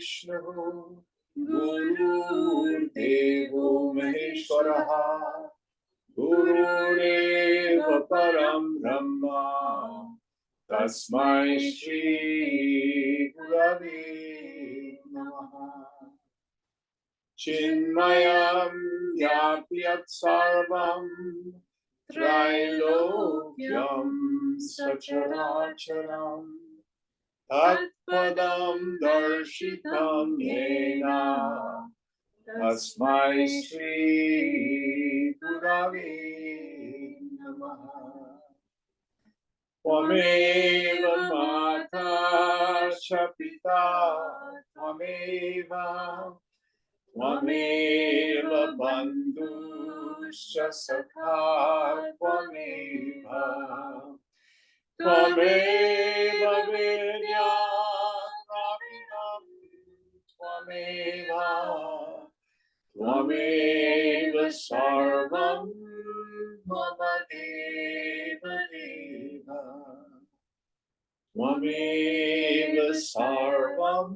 Vishnu Gurudevo Maheshwaraha Gurudeva Param Brahma Tasmai Shri Gurave Namaha Chinmayam Yapyat Sarvam Trailokyam Sacharacharam Tatpadam Darshitam Yena Tasmai Shri Gurave Namaha Tvameva Mata Shapita Tvameva Tvameva Bandhuscha Sakha Tvameva Tvameva Vidyadravinam Tvameva Tvameva Sarvam Mama Deva Deva Tvameva Sarvam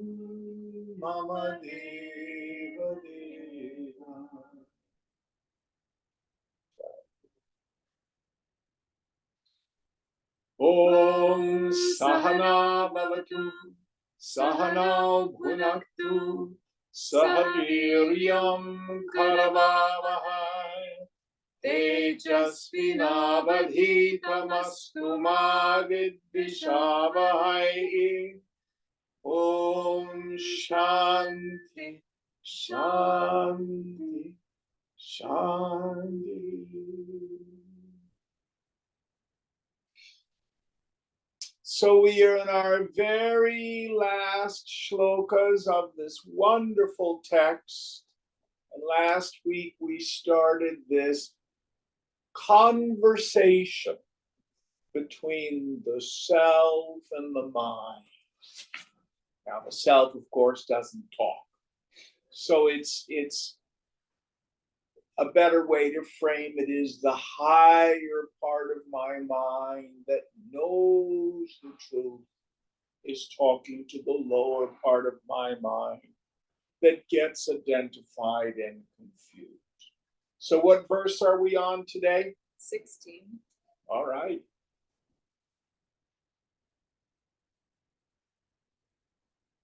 Mama Deva Deva. Om Sahana Bhavatu Sahana Bhunaktu Sahaviryam Karavavahai Tejasvinavadhitamastu ma vidvishavahai. Om Shanti Shanti Shanti. So we are in our very last shlokas of this wonderful text. And last week we started this conversation between the self and the mind. Now the self, of course, doesn't talk. So it's a better way to frame it is the higher part of my mind that knows the truth is talking to the lower part of my mind that gets identified and confused. So what verse are we on today? 16. All right.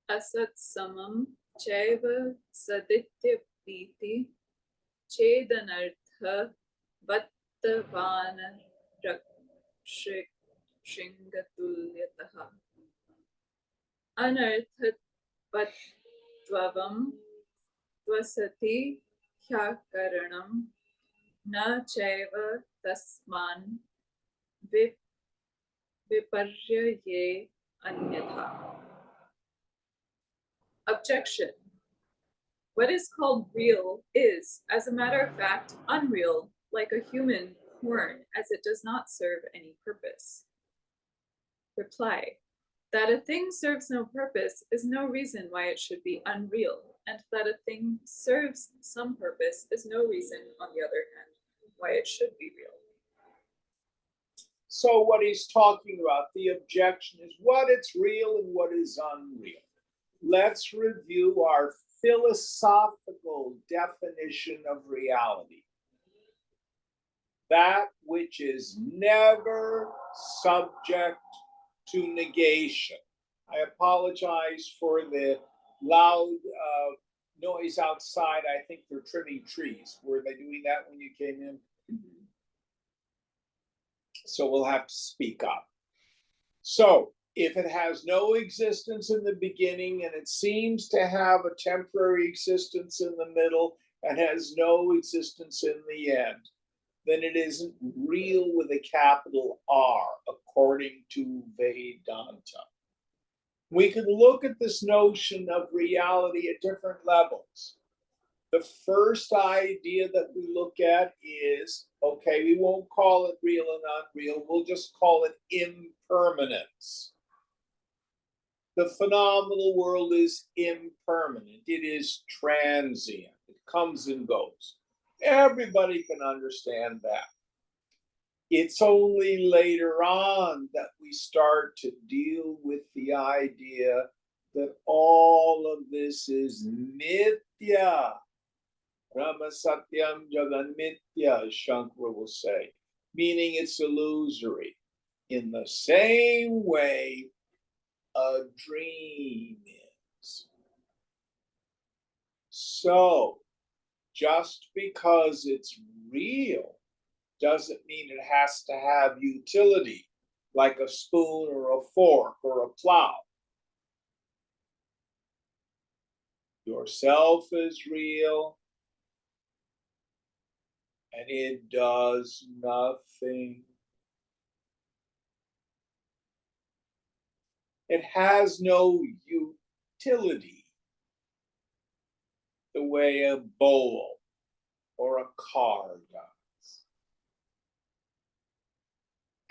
Asat samam chaiva saditya priti chedanartha vattavana rakshingatulyataha anarthat vattvavam tvasati hyakaranam na chaiva tasman viparyaye anyatha. Objection. What is called real is, as a matter of fact, unreal, like a human horn, as it does not serve any purpose. Reply. That a thing serves no purpose is no reason why it should be unreal, and that a thing serves some purpose is no reason, on the other hand, why it should be real. So what he's talking about, the objection is what is real and what is unreal. Let's review our philosophical definition of reality. That which is never subject to negation. I apologize for the loud noise outside. I think they're trimming trees. Were they doing that when you came in? Mm-hmm. So we'll have to speak up. So if it has no existence in the beginning and it seems to have a temporary existence in the middle and has no existence in the end, then it isn't real with a capital R, according to Vedanta. We can look at this notion of reality at different levels. The first idea that we look at is, okay, we won't call it real and unreal, we'll just call it impermanence. The phenomenal world is impermanent. It is transient. It comes and goes. Everybody can understand that. It's only later on that we start to deal with the idea that all of this is nitya. Brahma Satyam Jagan Mithya, Shankara will say, meaning it's illusory. In the same way a dream is. So, just because it's real doesn't mean it has to have utility, like a spoon or a fork or a plow. Yourself is real, and it does nothing. It has no utility the way a bowl or a car does.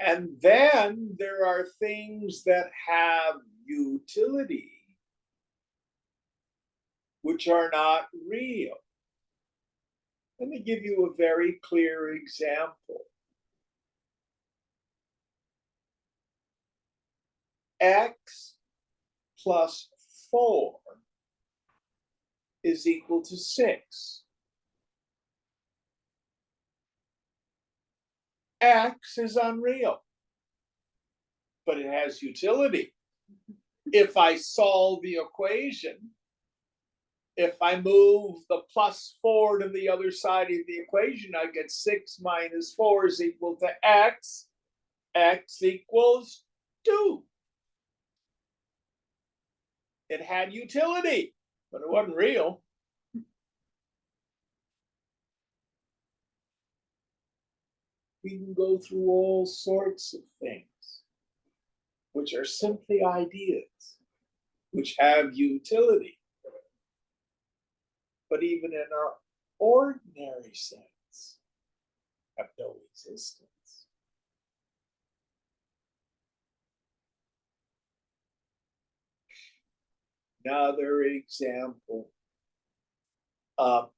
And then there are things that have utility, which are not real. Let me give you a very clear example. X plus 4 is equal to 6. X is unreal, but it has utility. If I solve the equation, if I move the plus 4 to the other side of the equation, I get 6 minus 4 is equal to X. X equals 2. It had utility, but it wasn't real. We can go through all sorts of things, which are simply ideas, which have utility. But even in our ordinary sense, have no existence. Another example, a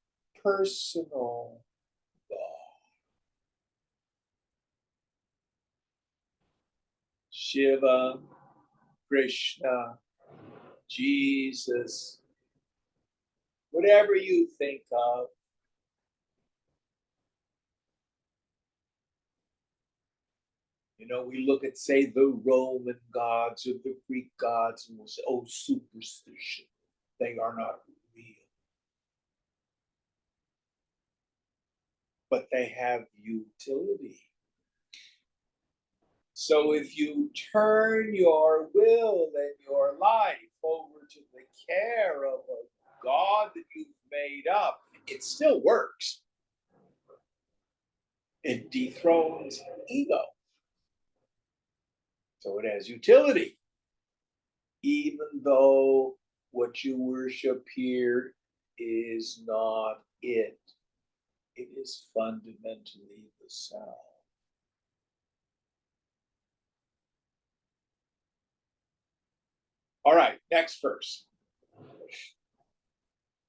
personal God. Shiva, Krishna, Jesus, whatever you think of. You know, we look at, say, the Roman gods or the Greek gods, and we'll say, oh, superstition. They are not real. But they have utility. So if you turn your will and your life over to the care of a God that you've made up, it still works. It dethrones ego. So it has utility, even though what you worship here is not it. It is fundamentally the self. All right, next verse.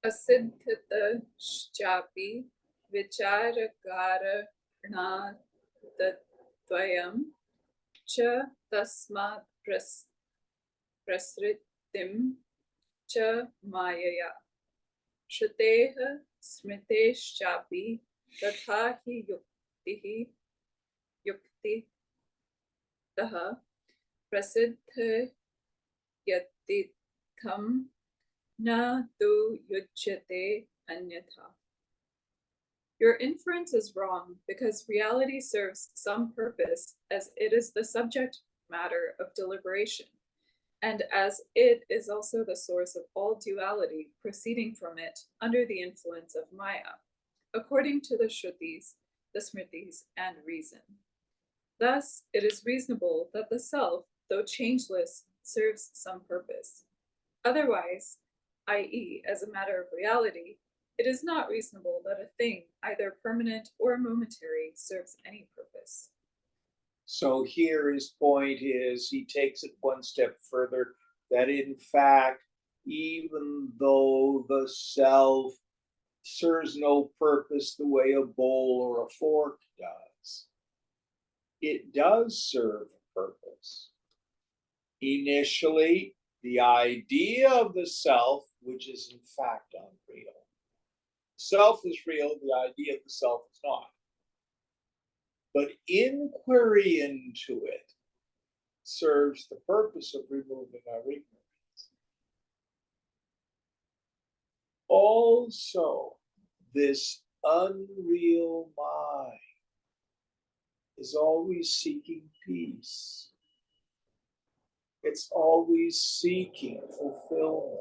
Asiddhita shchapi vicharakaranadadvayam cha tasmat prasritim cha mayaya shruteha smriteshchapi tatha hi yuktitaha prasiddhyatitham na tu yujyate anyatha. Your inference is wrong because reality serves some purpose as it is the subject matter of deliberation, and as it is also the source of all duality proceeding from it under the influence of Maya, according to the Shrutis, the Smritis, and reason. Thus, it is reasonable that the self, though changeless, serves some purpose. Otherwise, i.e., as a matter of reality, it is not reasonable that a thing, either permanent or momentary, serves any purpose. So here his point is, he takes it one step further, that in fact, even though the self serves no purpose the way a bowl or a fork does, it does serve a purpose. Initially, the idea of the self, which is in fact unreal. Self is real, the idea of the self is not. But inquiry into it serves the purpose of removing our ignorance. Also, this unreal mind is always seeking peace. It's always seeking fulfillment.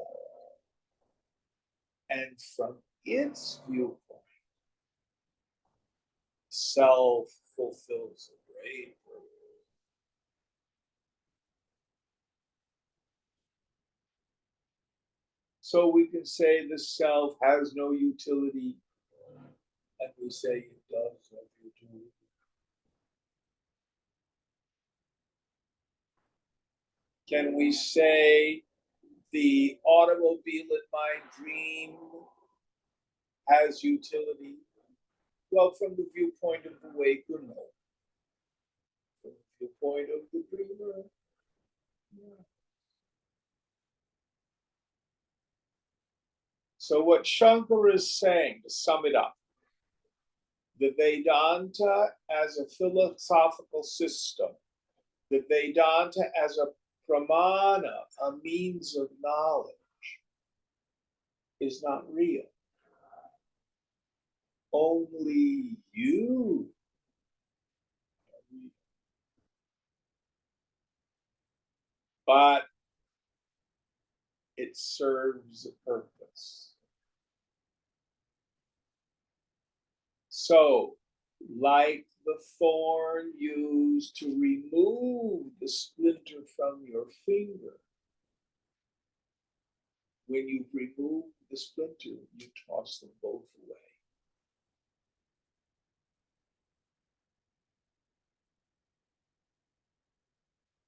And from its viewpoint, self fulfills a great purpose. So we can say the self has no utility, and we say it does have utility. Can we say the automobile in my dream has utility? Well, from the viewpoint of the waker, no. From the viewpoint of the dreamer, yeah. So what Shankara is saying, to sum it up, the Vedanta as a philosophical system, the Vedanta as a pramana, a means of knowledge, is not real. Only you are real. But it serves a purpose. So, like the thorn used to remove the splinter from your finger, when you remove the splinter, you toss them both away.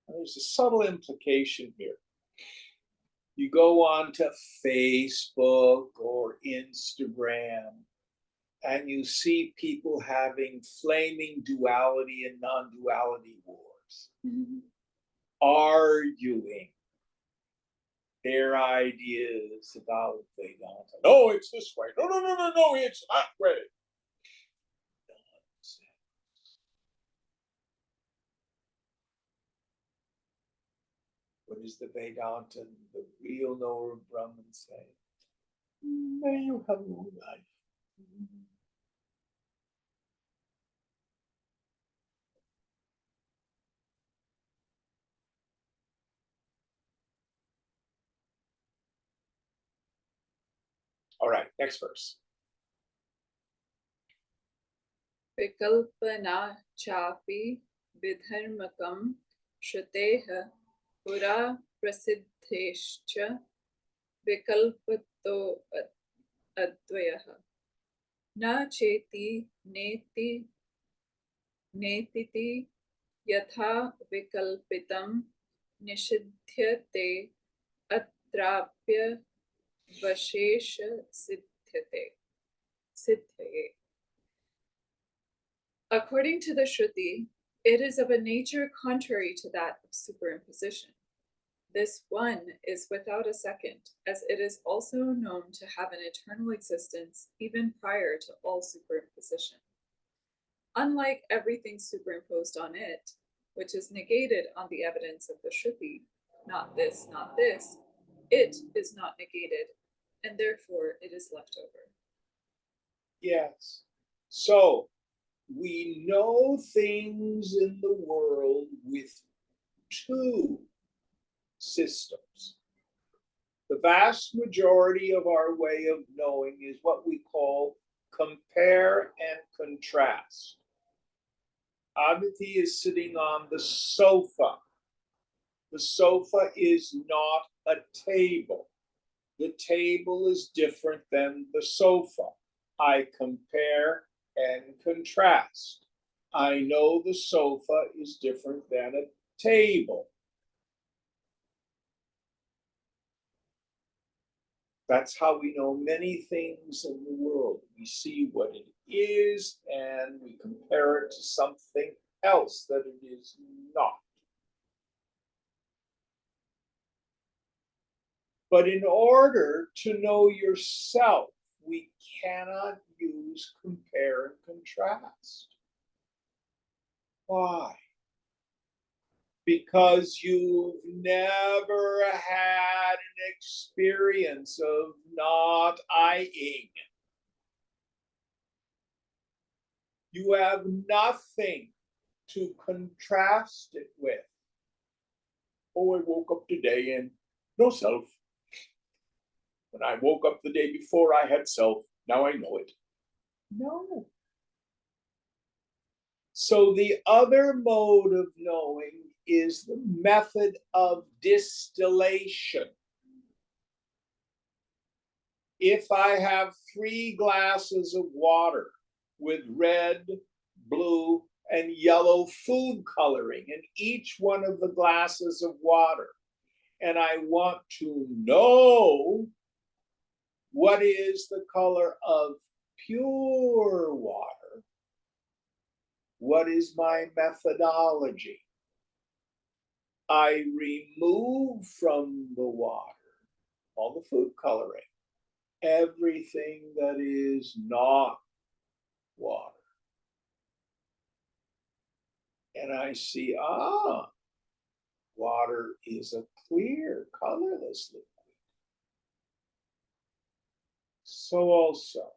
And there's a subtle implication here. You go on to Facebook or Instagram, and you see people having flaming duality and non-duality wars, arguing their ideas about Vedanta. No, it's this way. No, it's that way. What does the Vedanta, the real knower of Brahman, say? May you have a long life. All right, next verse. Vikalpana chapi vidharmakam shruteha pura prasiddhescha vikalpato advayaha na cheti netiti yatha vikalpitam nishidhyate atrapya vashesha siddhyaye. According to the Shruti, it is of a nature contrary to that of superimposition. This one is without a second, as it is also known to have an eternal existence even prior to all superimposition. Unlike everything superimposed on it, which is negated on the evidence of the Shruti, not this, it is not negated, and therefore it is left over. Yes. So, we know things in the world with two systems. The vast majority of our way of knowing is what we call compare and contrast. Aditi is sitting on the sofa. The sofa is not a table. The table is different than the sofa. I compare and contrast. I know the sofa is different than a table. That's how we know many things in the world. We see what it is and we compare it to something else that it is not. But in order to know yourself, we cannot use compare and contrast. Why? Because you've never had an experience of not eyeing. You have nothing to contrast it with. Oh, I woke up today and no self. When I woke up the day before, I had self. Now I know it. No. So the other mode of knowing is the method of distillation. If I have 3 glasses of water with red, blue, and yellow food coloring in each one of the glasses of water, and I want to know what is the color of pure water, what is my methodology? I remove from the water all the food coloring, everything that is not water. And I see, water is a clear, colorless liquid. So also,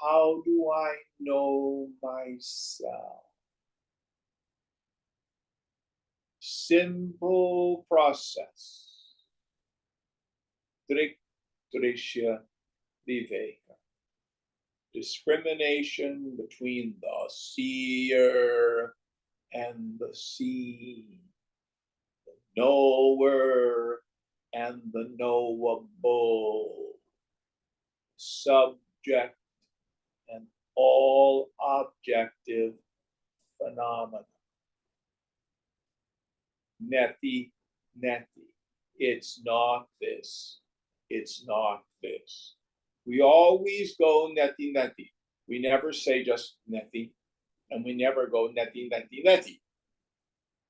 how do I know myself? Simple process. Drishya viveka. Discrimination between the seer and the seen, the knower and the knowable, subject and all objective phenomena. Neti, neti. It's not this. It's not this. We always go neti, neti. We never say just neti, and we never go neti, neti, neti.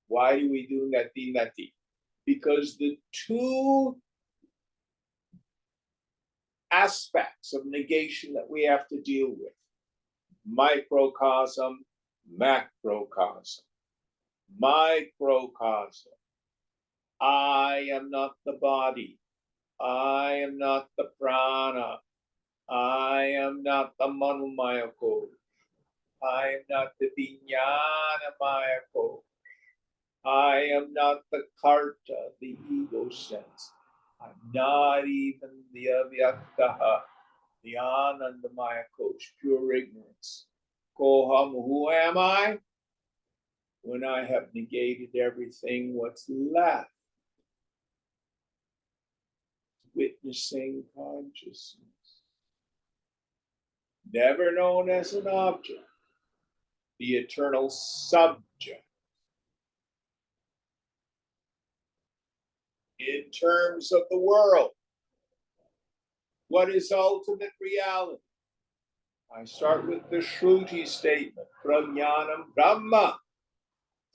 Why do we do neti, neti? Because the 2 aspects of negation that we have to deal with, microcosm, macrocosm. Microcosm. I am not the body. I am not the prana. I am not the manomaya code. I am not the vijnana maya code. I am not the karta, the ego sense. I'm not even the avyaktaha, the anandamaya coach, pure ignorance. Koham, who am I? When I have negated everything, what's left? Witnessing consciousness. Never known as an object, the eternal subject. In terms of the world, what is ultimate reality? I start with the Shruti statement, Prajnanam Brahma.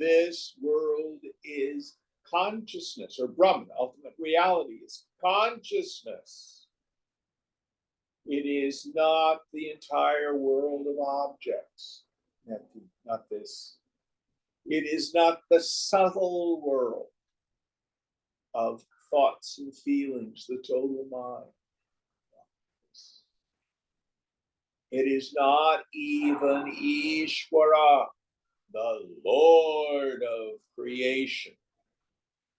This world is consciousness, or Brahman. Ultimate reality is consciousness. It is not the entire world of objects. Not this. It is not the subtle world of thoughts and feelings, the total mind. It is not even Ishvara, the Lord of creation,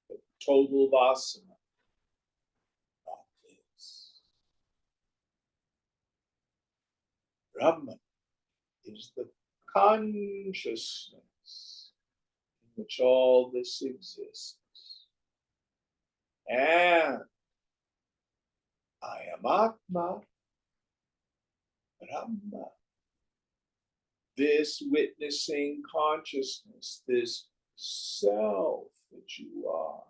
the total vasana. Not this. Brahman is the consciousness in which all this exists. And I am Atma, Brahma. This witnessing consciousness, this self that you are,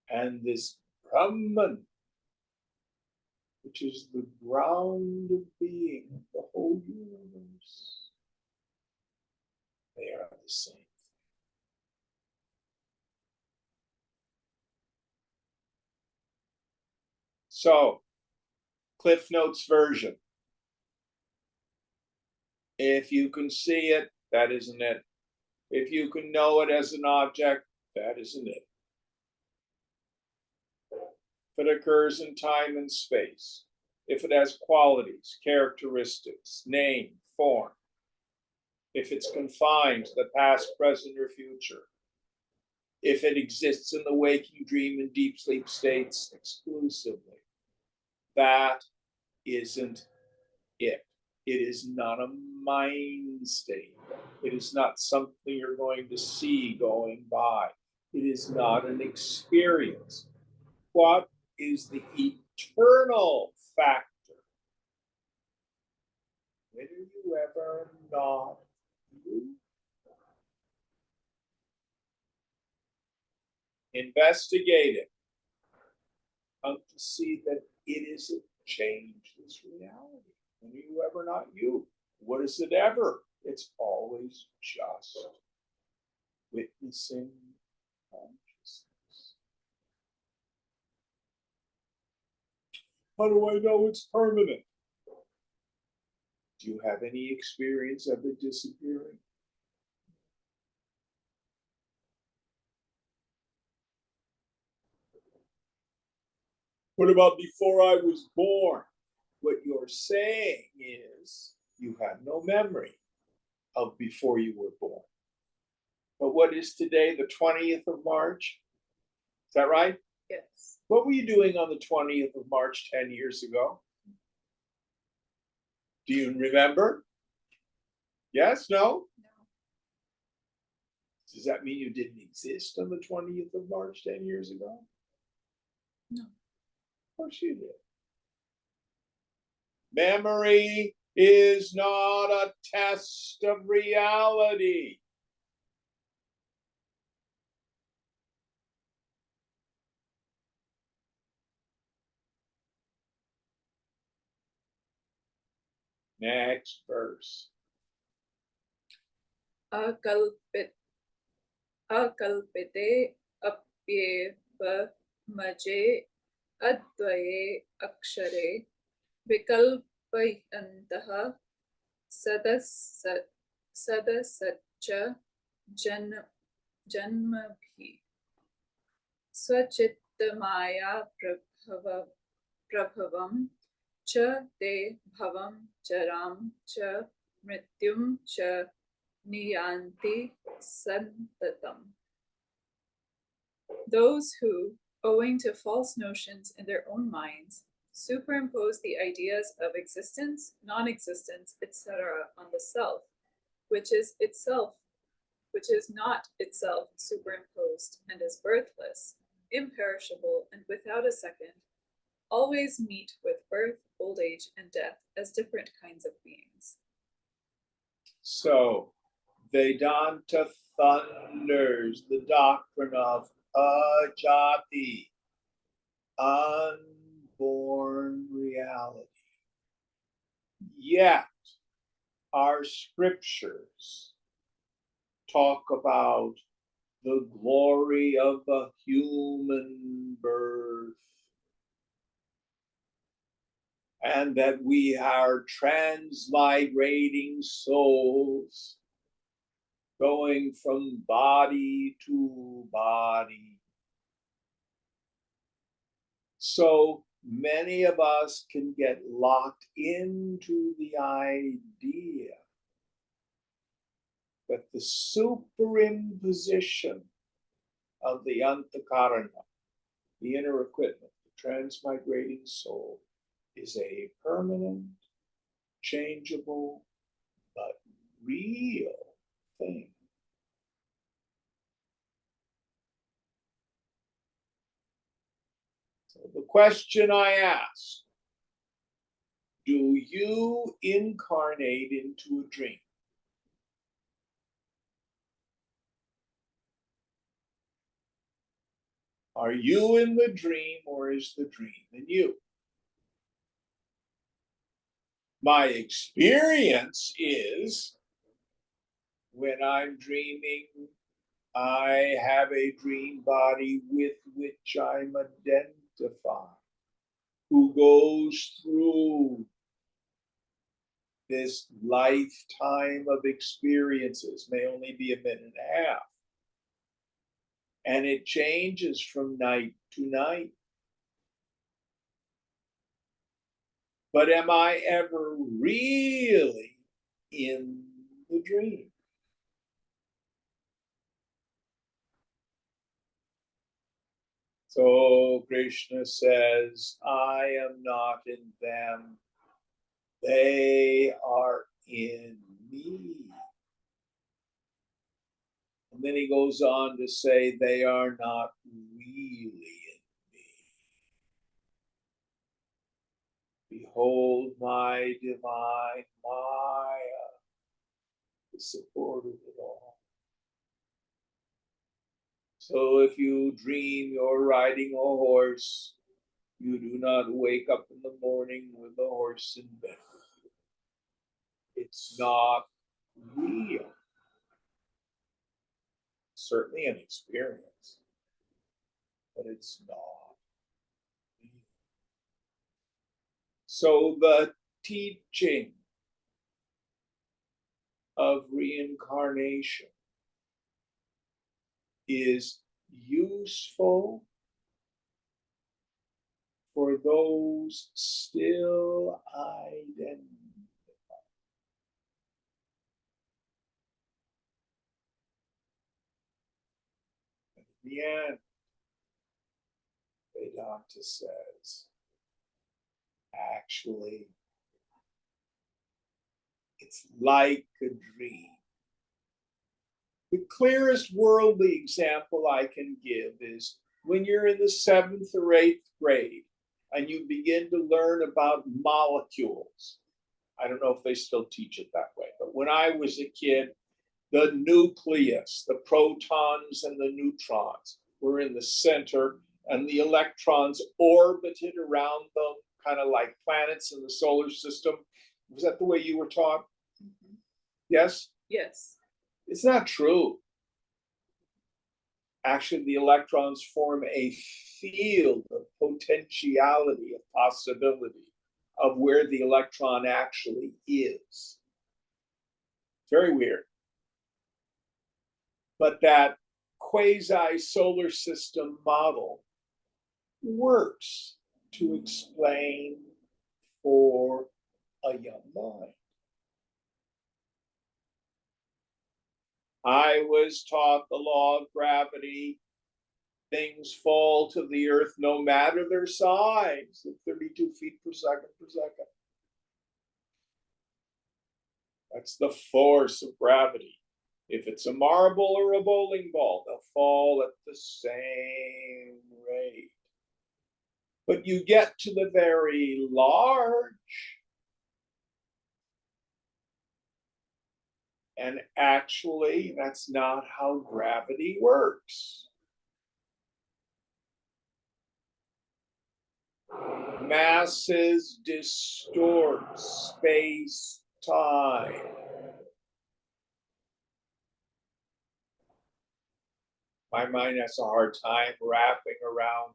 and this Brahman, which is the ground of being of the whole universe, they are the same. So, Cliff Notes version. If you can see it, that isn't it. If you can know it as an object, that isn't it. If it occurs in time and space, if it has qualities, characteristics, name, form, if it's confined to the past, present, or future, if it exists in the waking, dream, and deep sleep states exclusively, that isn't it. It is not a mind state. It is not something you're going to see going by. It is not an experience. What is the eternal factor? When are you ever not you? Investigate it. Come to see that it is a changeless reality. When are you ever not you? What is it ever? It's always just witnessing consciousness. How do I know it's permanent? Do you have any experience of it disappearing? What about before I was born? What you're saying is you have no memory of before you were born. But what is today, the 20th of March? Is that right? Yes. What were you doing on the 20th of March 10 years ago? Do you remember? Yes? No? No. Does that mean you didn't exist on the 20th of March 10 years ago? No. Of course you did. Memory is not a test of reality. Next verse. Akalpite apyeva maje advaye akshare vikalpayantaha sadasatcha janmabhi swachittamaya prabhavam cha te bhavam charam cha mrityum cha niyanti santatam. Those who, owing to false notions in their own minds, superimpose the ideas of existence, non-existence, etc. on the self, which is not itself superimposed and is birthless, imperishable, and without a second, always meet with birth, old age, and death as different kinds of beings. So, Vedanta thunders the doctrine of ajati, unborn reality. Yet, our scriptures talk about the glory of a human birth, and that we are transmigrating souls going from body to body. So many of us can get locked into the idea that the superimposition of the antakarana, the inner equipment, the transmigrating soul, is a permanent, changeable, but real thing. So the question I ask, do you incarnate into a dream? Are you in the dream, or is the dream in you? My experience is when I'm dreaming, I have a dream body with which I'm identified. who goes through this lifetime of experiences, may only be a minute and a half, and it changes from night to night. But am I ever really in the dream? So Krishna says, I am not in them, they are in me. And then he goes on to say, they are not really in me. Behold my divine Maya, the support of it all. So if you dream you're riding a horse, you do not wake up in the morning with the horse in bed with you. It's not real. Certainly an experience, but it's not real. So the teaching of reincarnation is useful for those still identified. In the end, Vedanta says, actually, it's like a dream. The clearest worldly example I can give is when you're in the 7th or 8th grade and you begin to learn about molecules. I don't know if they still teach it that way, but when I was a kid, the nucleus, the protons and the neutrons were in the center, and the electrons orbited around them, kind of like planets in the solar system. Was that the way you were taught? Mm-hmm. Yes? Yes. It's not true. Actually, the electrons form a field of potentiality, of possibility, of where the electron actually is. Very weird. But that quasi-solar system model works to explain for a young mind. I was taught the law of gravity. Things fall to the earth no matter their size, at 32 feet per second per second. That's the force of gravity. If it's a marble or a bowling ball, they'll fall at the same rate. But you get to the very large, and actually, that's not how gravity works. Masses distort space-time. My mind has a hard time wrapping around.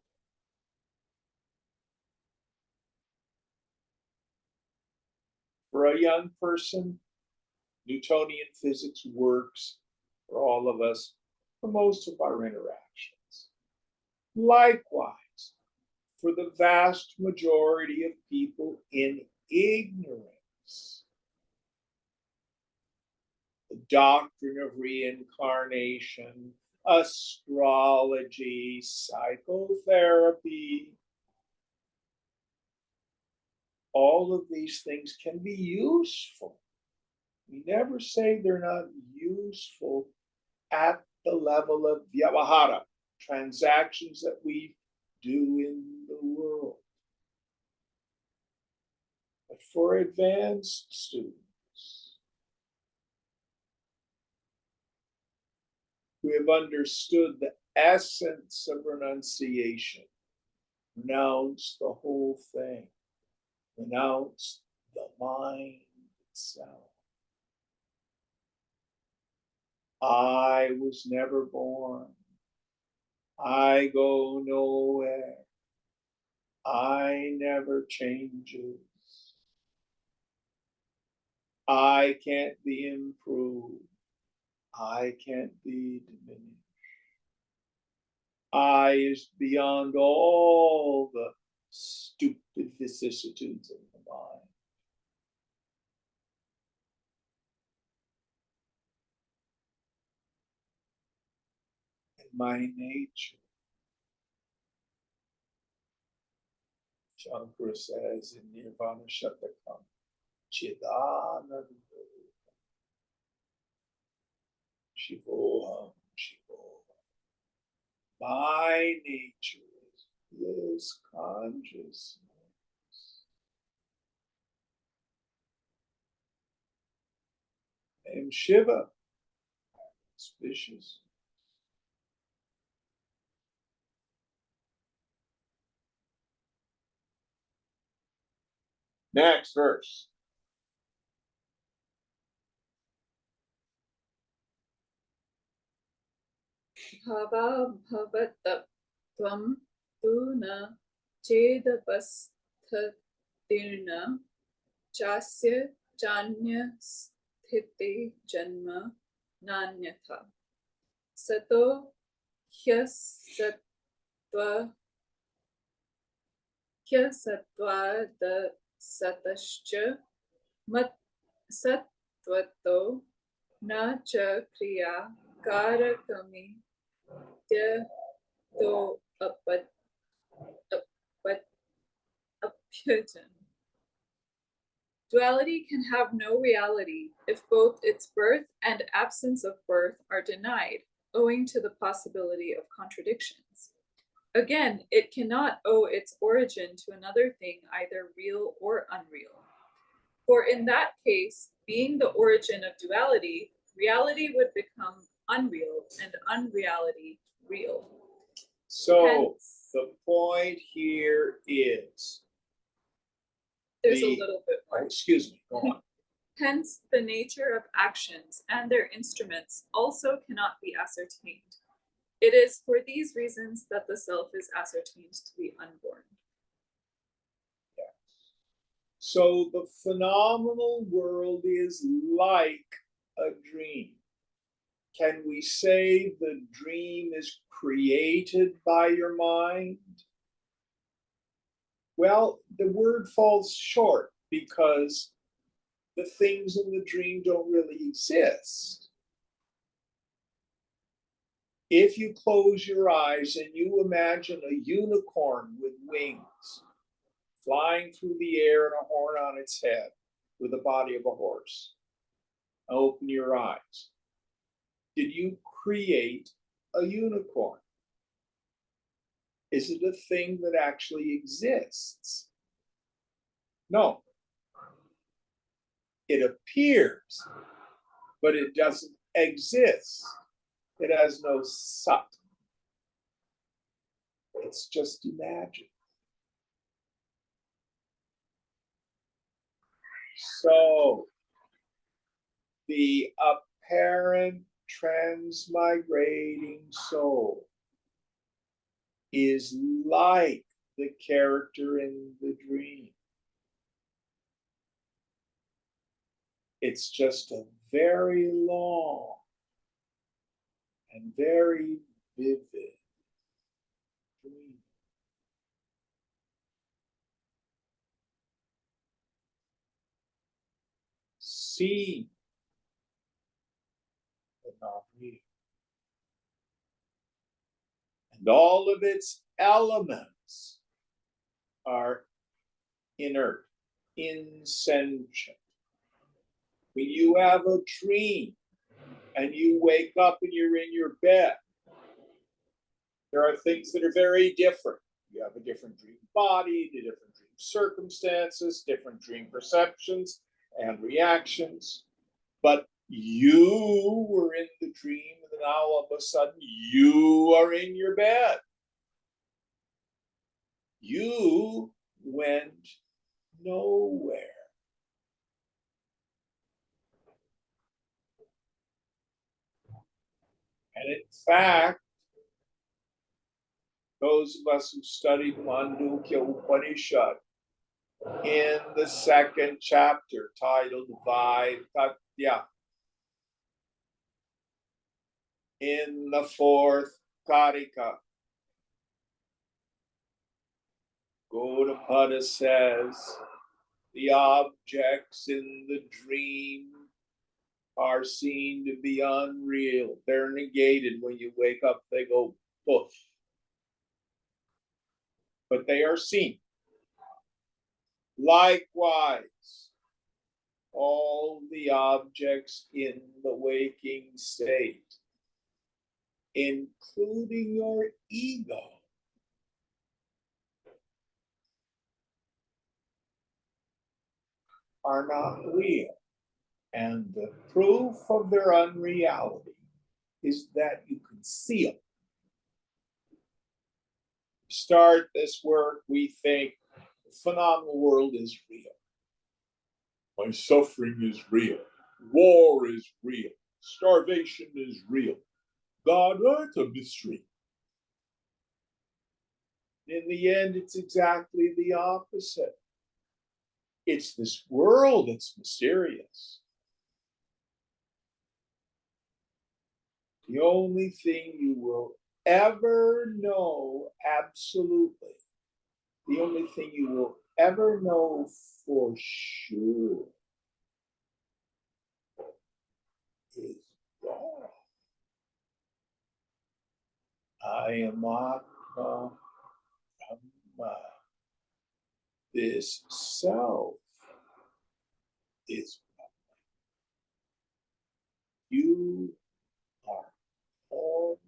For a young person, Newtonian physics works for all of us, for most of our interactions. Likewise, for the vast majority of people in ignorance, the doctrine of reincarnation, astrology, psychotherapy, all of these things can be useful. We never say they're not useful at the level of vyavahara, transactions that we do in the world. But for advanced students who have understood the essence of renunciation, renounce the whole thing, renounce the mind itself. I was never born. I go nowhere. I never changes. I can't be improved. I can't be diminished. I is beyond all the stupid vicissitudes of the mind. And my nature, Shankara says in Nirvana Shatakam, Chidananda Shivoham Shivoham. My nature is bliss consciousness. I am Shiva, auspicious. Next verse. Bhava bhavataptvam tu na chedapasthatirna chasya janya sthiti janma nanyatha sato hyasattva hyasattva satascha mat sattvato na cha kriya karakami to apyajan. Duality can have no reality if both its birth and absence of birth are denied, owing to the possibility of contradictions. Again, it cannot owe its origin to another thing, either real or unreal. For in that case, being the origin of duality, reality would become unreal and unreality real. So Hence, the point here is, there's a little bit more. excuse me, go on. Hence, the nature of actions and their instruments also cannot be ascertained. It is for these reasons that the self is ascertained to be unborn. So the phenomenal world is like a dream. Can we say the dream is created by your mind? Well, the word falls short because the things in the dream don't really exist. If you close your eyes and you imagine a unicorn with wings flying through the air and a horn on its head with the body of a horse, open your eyes. Did you create a unicorn? Is it a thing that actually exists? No. It appears, but it doesn't exist. It has no sat. It's just imagined. So the apparent transmigrating soul is like the character in the dream. It's just a very long and very vivid dream. See, but not real. And all of its elements are inert, insentient. When you have a dream and you wake up and you're in your bed, there are things that are very different. You have a different dream body, the different dream circumstances, different dream perceptions and reactions. But you were in the dream, and then now all of a sudden you are in your bed. You went nowhere. And in fact, those of us who studied Mandukya Upanishad, in the second chapter titled Vaitatya, in the fourth Karika, Gaudapada says the objects in the dream are seen to be unreal. They're negated when you wake up, they go poof. But they are seen. Likewise, all the objects in the waking state, including your ego, are not real. And the proof of their unreality is that you can see them. Start this work, we think the phenomenal world is real. My suffering is real. War is real. Starvation is real. God, that's a mystery. In the end, it's exactly the opposite. It's this world that's mysterious. The only thing you will ever know absolutely, the only thing you will ever know for sure is God. I am Atma Brahma. This self is Brahma. You are always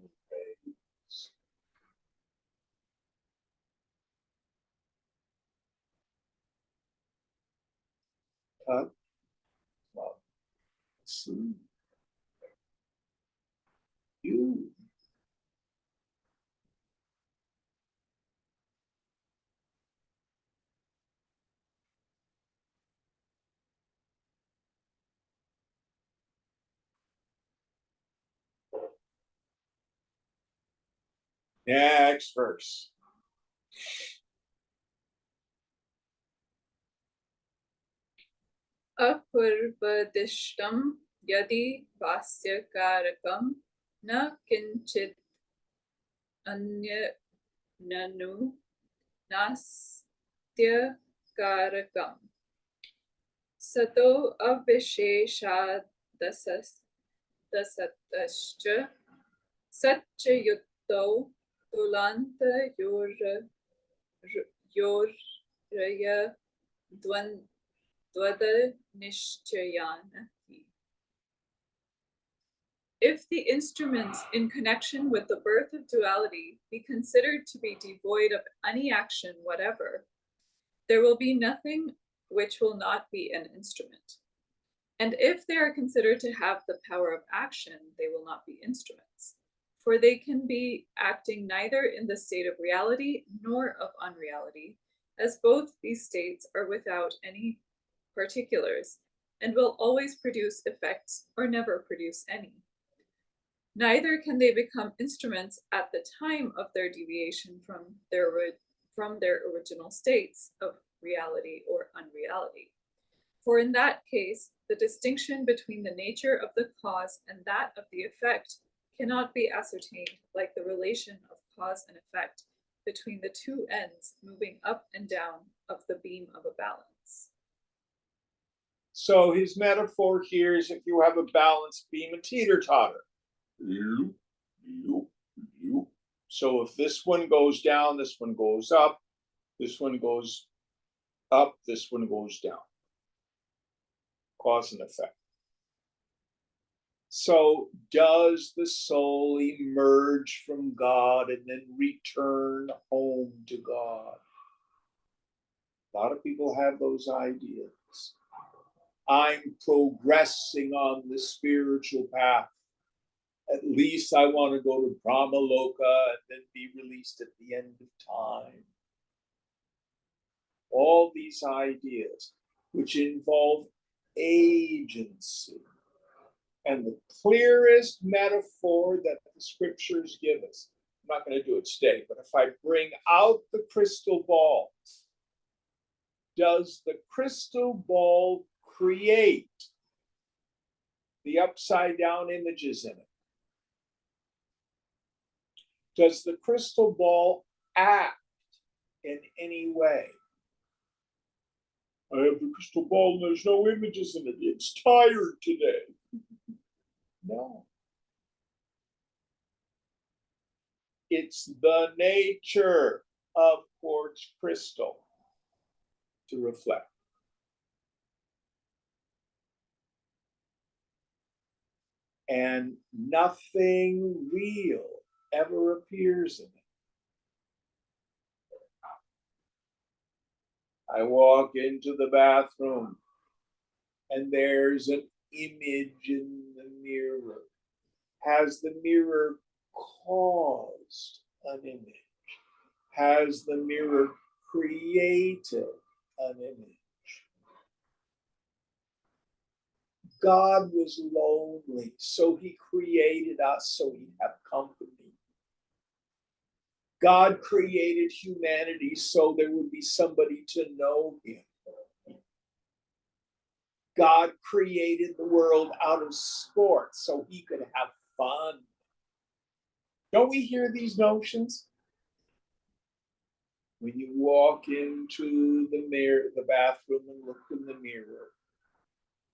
Atma. See you. Next verse. अपूर्वदिष्टं यदि भास्यकारकं न किञ्चित् अन्यननु नास्त्यकारकम् सतो अविशेषादसतश्च सच्च युक्तौ द्वदनिश्चयान्. If the instruments in connection with the birth of duality be considered to be devoid of any action whatever, there will be nothing which will not be an instrument. And if they are considered to have the power of action, they will not be instruments, for they can be acting neither in the state of reality nor of unreality, as both these states are without any particulars, and will always produce effects or never produce any. Neither can they become instruments at the time of their deviation from their original states of reality or unreality. For in that case, the distinction between the nature of the cause and that of the effect cannot be ascertained like the relation of cause and effect between the two ends moving up and down of the beam of a balance. So his metaphor here is if you have a balanced beam, a teeter-totter. So if this one goes down, this one goes up, this one goes up, this one goes down. Cause and effect. So does the soul emerge from God and then return home to God? A lot of people have those ideas. I'm progressing on the spiritual path. At least I want to go to Brahmaloka and then be released at the end of time. All these ideas which involve agency. And the clearest metaphor that the scriptures give us, I'm not going to do it today, but if I bring out the crystal ball, does the crystal ball create the upside down images in it? Does the crystal ball act in any way? I have the crystal ball and there's no images in it. It's tired today. No. It's the nature of quartz crystal to reflect. And nothing real ever appears in it. I walk into the bathroom and there's an image in the mirror. Has the mirror caused an image? Has the mirror created an image? God was lonely, so he created us so he'd have company. God created humanity so there would be somebody to know him. God created the world out of sport so he could have fun. Don't we hear these notions? When you walk into the mirror, the bathroom, and look in the mirror,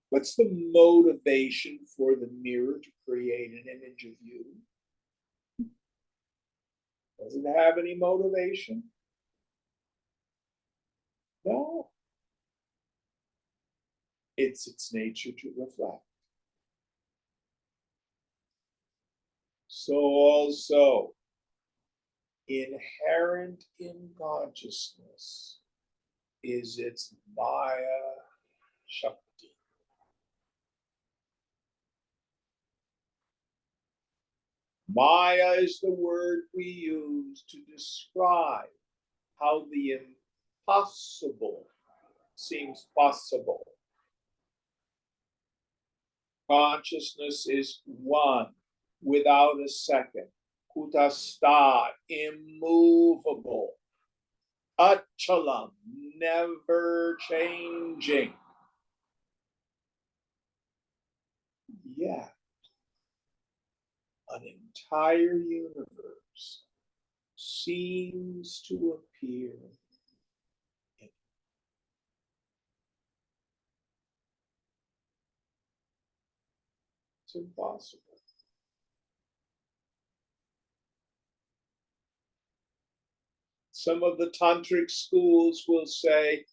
what's the motivation for the mirror to create an image of you? Does it have any motivation? No. It's its nature to reflect. So also, inherent in consciousness is its Maya Shakti. Maya is the word we use to describe how the impossible seems possible. Consciousness is one without a second. Kutastha, immovable. Achalam, never changing. Yet, an entire universe seems to appear in it. It's impossible. Some of the tantric schools will say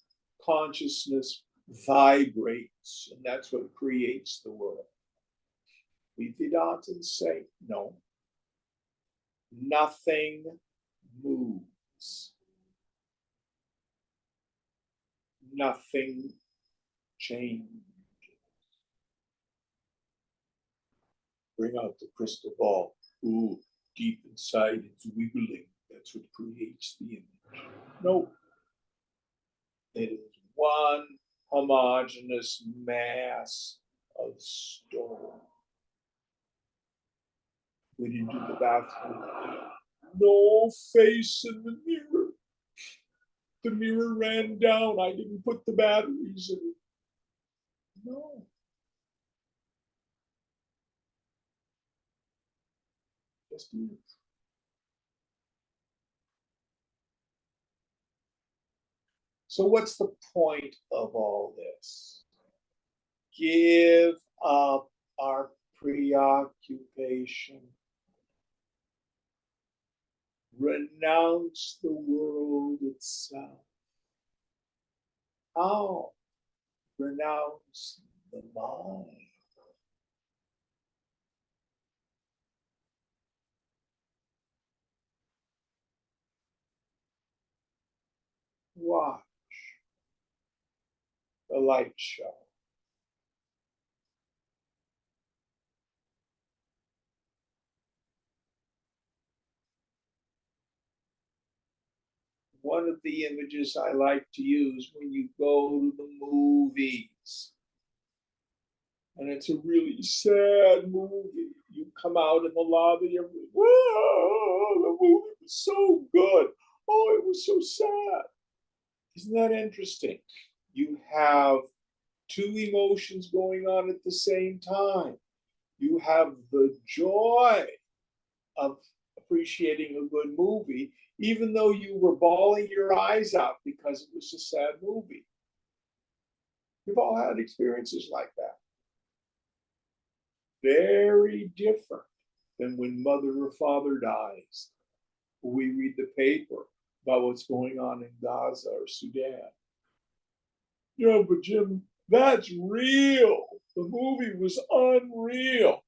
consciousness vibrates, and that's what creates the world. We Vedantins say no. Nothing moves. Nothing changes. Bring out the crystal ball. Ooh, deep inside it's wiggling. That's what creates the image. No. It is one homogeneous mass of stone. Went into the bathroom. No face in the mirror. The mirror ran down. I didn't put the batteries in it. No. Just is. So what's the point of all this? Give up our preoccupation. Renounce the world itself. How? Renounce the mind. Watch the light show. One of the images I like to use when you go to the movies and it's a really sad movie. You come out in the lobby, and whoa, the movie was so good. Oh, it was so sad. Isn't that interesting? You have two emotions going on at the same time. You have the joy of appreciating a good movie, even though you were bawling your eyes out because it was a sad movie. We've all had experiences like that. Very different than when mother or father dies. We read the paper about what's going on in Gaza or Sudan. Yeah, but Jim, that's real. The movie was unreal.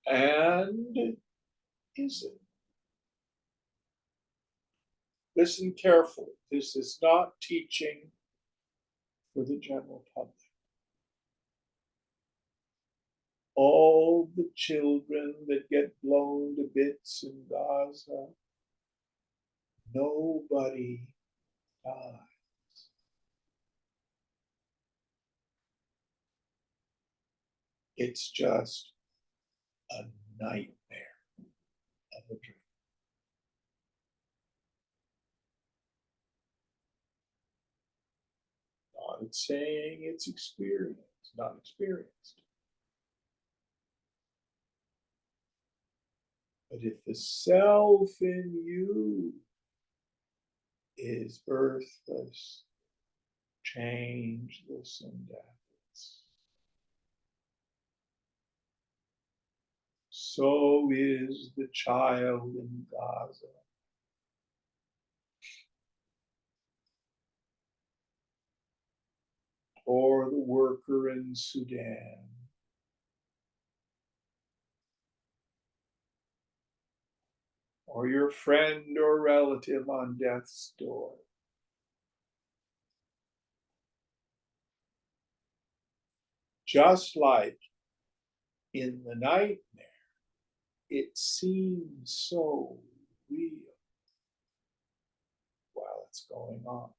And is it? Listen carefully. This is not teaching for the general public. All the children that get blown to bits in Gaza, nobody dies. It's just a nightmare of a dream. Not saying it's experienced, not experienced. But if the self in you is birthless, changeless, and deathless, so is the child in Gaza. Or the worker in Sudan. Or your friend or relative on death's door. Just like in the nightmare, it seems so real while it's going on.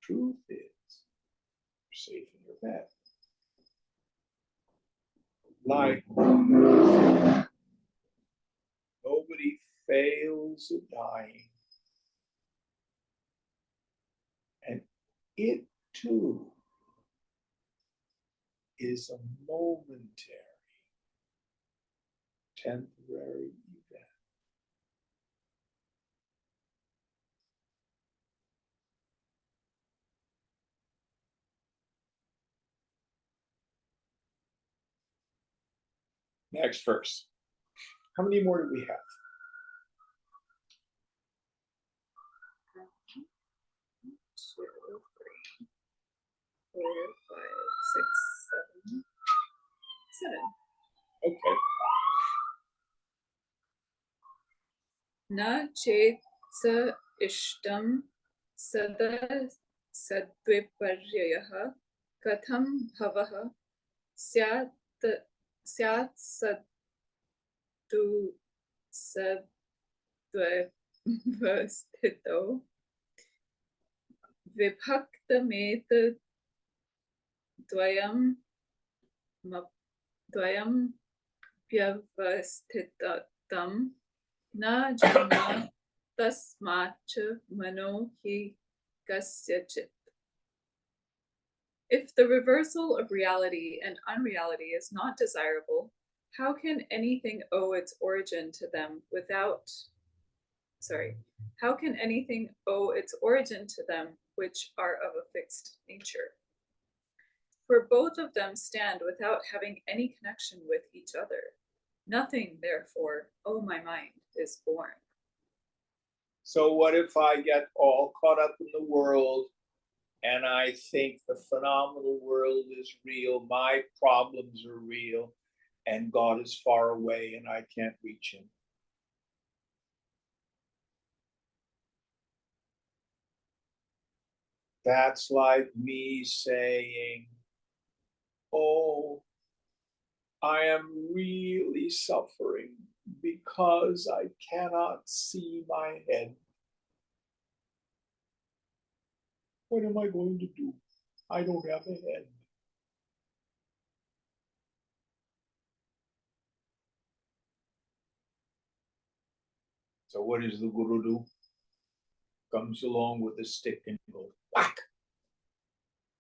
Truth is, you're safe in your bed. Like nobody fails at dying. And it too is a momentary, temporary event. Next verse. How many more do we have? 2, 3, 4, 5, 6, 7, 7. Okay. Na chetsa ishtam sada sadviparyayah katham bhavah syat saddu sadvastito vibhaktamet dvayam vyavasthitam na janma tasmacha mano hi kasyachit. If the reversal of reality and unreality is not desirable, how can anything owe its origin to them how can anything owe its origin to them which are of a fixed nature? For both of them stand without having any connection with each other. Nothing, therefore, O my mind, is born. So what if I get all caught up in the world and I think the phenomenal world is real, my problems are real, and God is far away and I can't reach him? That's like me saying, oh, I am really suffering because I cannot see my head. What am I going to do? I don't have a head. So what does the guru do? Comes along with a stick and goes whack.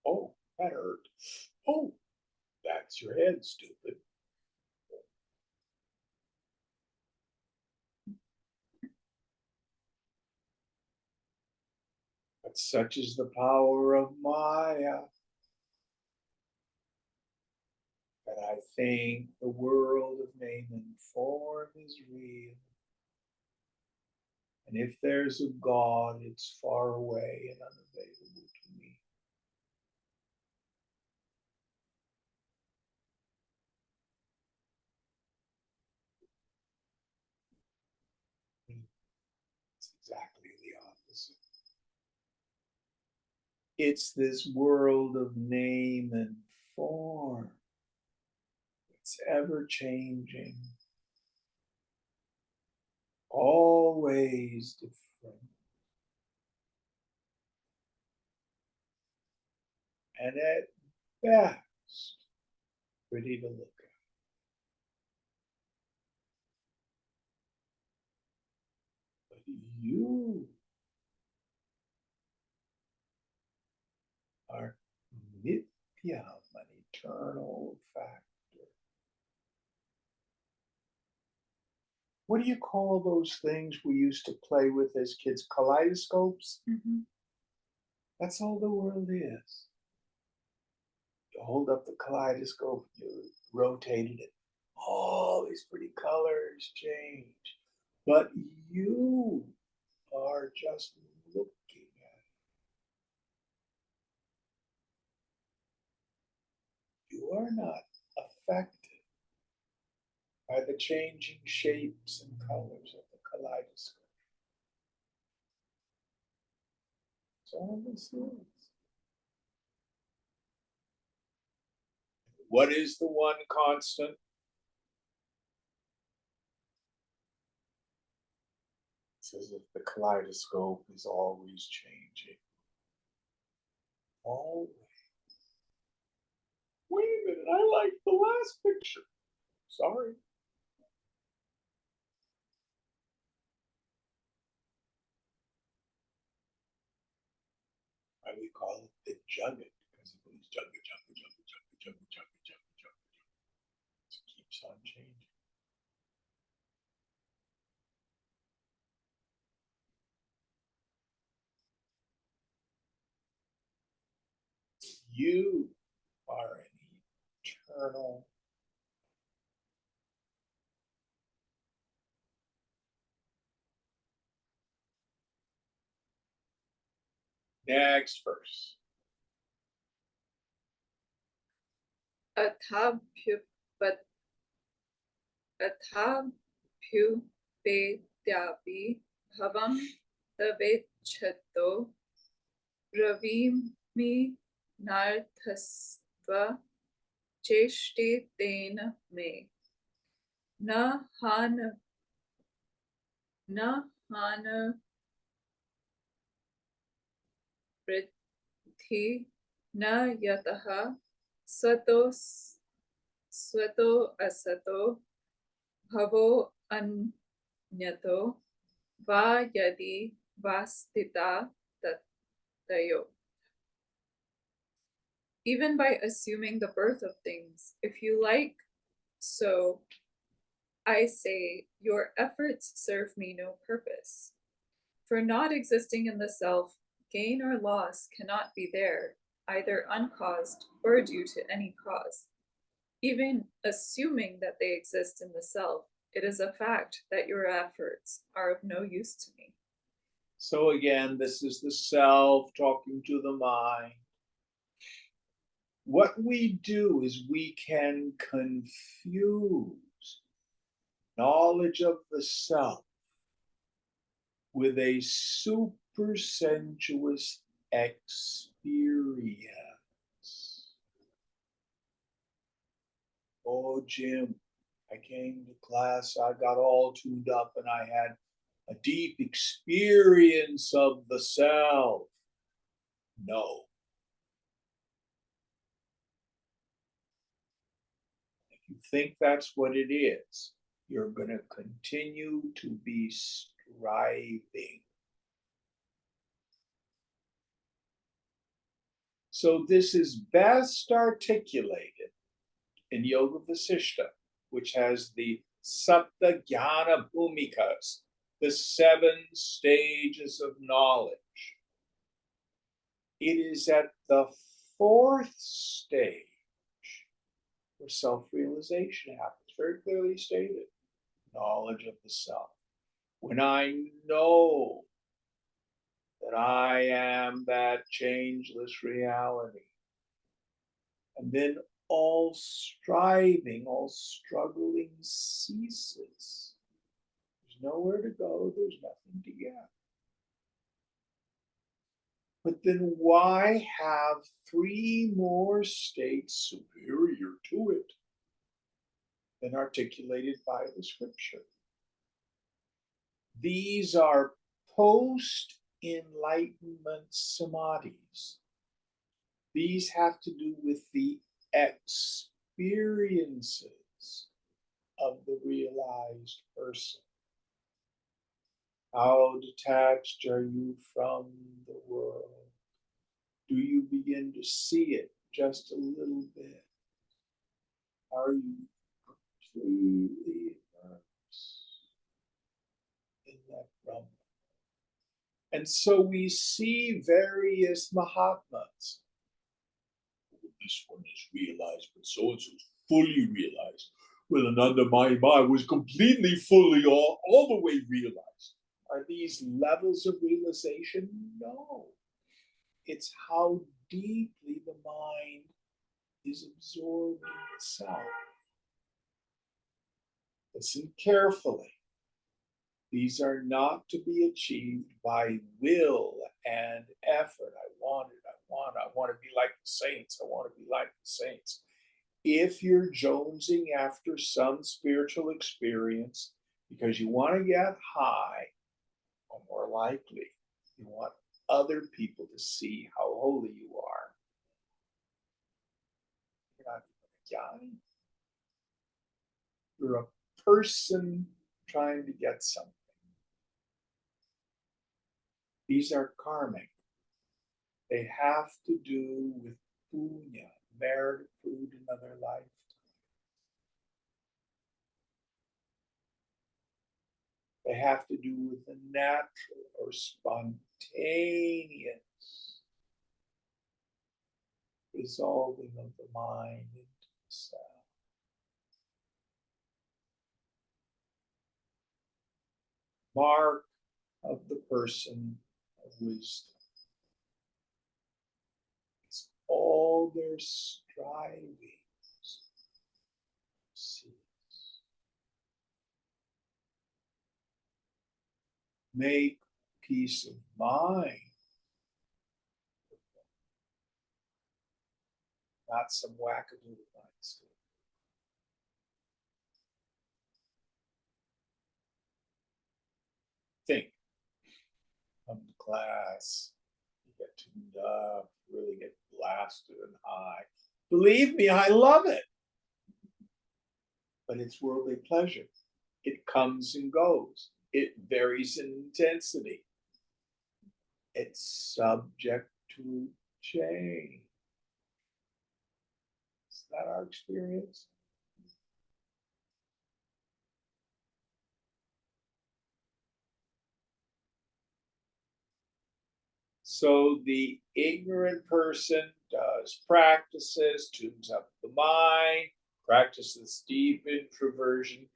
Oh, that hurt. Oh, that's your head, stupid. But such is the power of Maya that I think the world of name and form is real. And if there's a God, it's far away and unavailable to me. It's exactly the opposite. It's this world of name and form. It's ever changing, always different. And at best, pretty to look at. But you are Nitya, an eternal factor. What do you call those things we used to play with as kids? Kaleidoscopes? Mhm. That's all the world is. You hold up the kaleidoscope, you rotated it. All these pretty colors change. But you are just looking at it. You are not affected by the changing shapes and colors of the kaleidoscope. That's all this is. What is the one constant? It's as if the kaleidoscope is always changing. Always. Wait a minute, I like the last picture. Sorry. Why we call it the jugget, because it goes jugget, jugget, jugget, jugget, jugget, jugget, jugget, jugget. It keeps on changing. You are an eternal. Next verse. अथाभ्युपेत्यापि भवं तवेच्छतो ब्रवीमि चेष्टेतेन मे न हानवृद्धि न यतः स्वतो असतो भवो अन्यतो वा यदि वा स्थिता तयो. Even by assuming the birth of things, if you like, so I say, your efforts serve me no purpose. For not existing in the self, gain or loss cannot be there, either uncaused or due to any cause. Even assuming that they exist in the self, it is a fact that your efforts are of no use to me. So again, this is the self talking to the mind. What we do is we can confuse knowledge of the self with a supersensuous experience. Oh, Jim, I came to class, I got all tuned up, and I had a deep experience of the self. No. If you think that's what it is, you're going to continue to be striving. So this is best articulated in Yoga Vasishta, which has the Sapta Jnana Bhumikas, the 7 stages of knowledge. It is at the 4th stage where self-realization happens, very clearly stated. Knowledge of the self. When I know that I am that changeless reality, and then all striving, all struggling ceases. There's nowhere to go, there's nothing to get. But then why have 3 more states superior to it than articulated by the scripture? These are post-enlightenment samadhis. These have to do with the experiences of the realized person. How detached are you from the world? Do you begin to see it just a little bit? Are you completely immersed in that Brahman? And so we see various Mahatmas. This one is realized, but so-and-so is fully realized. Well, Ananda Mayama was completely, fully, all the way realized. Are these levels of realization? No. It's how deeply the mind is absorbed in itself. Listen carefully. These are not to be achieved by will and effort. I want to be like the saints. I want to be like the saints. If you're jonesing after some spiritual experience because you want to get high, or more likely, you want other people to see how holy you are, you're not even a jnani. You're a person trying to get something. These are karmic. They have to do with punya, merit accrued in another lifetime. They have to do with the natural or spontaneous resolving of the mind into the self. Mark of the person of wisdom. It's all their strivings. Make peace of mind. Not some wackadoodle mind state. Think. Come to class, you get tuned up, really get blasted and high. Believe me, I love it. But it's worldly pleasure. It comes and goes. It varies in intensity. It's subject to change. Is that our experience? So the ignorant person does practices, tunes up the mind, practices deep introversion,